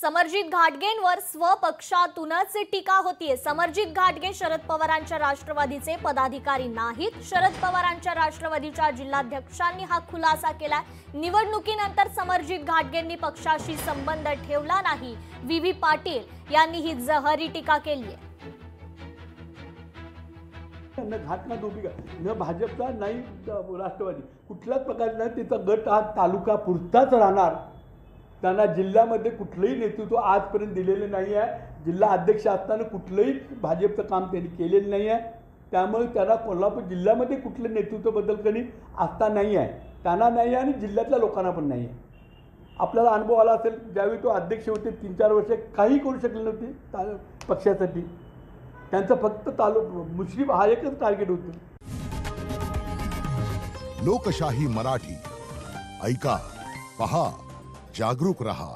समरजित घाटगेंवर स्वपक्षातूनच टीका होतीये। समरजित घाटगे शरद पवारांच्या राष्ट्रवादीचे पदाधिकारी नाहीत। शरद पवारांच्या राष्ट्रवादीच्या जिल्हाध्यक्षांनी हा खुलासा केला। निवडणुकीनंतर समरजित घाटगेंनी पक्षाशी संबंध ठेवला नाही। व्ही पाटील यांनी ही जहरी टीका केली आहे। घाटना भूमिका न भाजपचा नाही राष्ट्रवादी कुठल्याच प्रकारचा त्याचा गट हा तालुका पुरताच राहणार। त्यांना जिल्ह्यामध्ये कुठलंही नेतृत्व आजपर्यंत दिलेलं नाही आहे। जिल्हा अध्यक्ष असताना कुठलंही भाजपचं काम त्यांनी केलेलं नाही आहे। त्यामुळे त्यांना कोल्हापूर जिल्ह्यामध्ये कुठलं नेतृत्व बदल कधी आस्था नाही आहे, त्यांना नाही आहे आणि जिल्ह्यातल्या लोकांना पण नाही आहे। आपल्याला अनुभव आला असेल, ज्यावेळी तो अध्यक्ष होते 3-4 वर्ष काही करू शकले नव्हते पक्षासाठी। त्यांचं फक्त मुश्रीफ हा एकच टार्गेट होतं। लोकशाही मराठी ऐका, पहा, जागरूक रहा।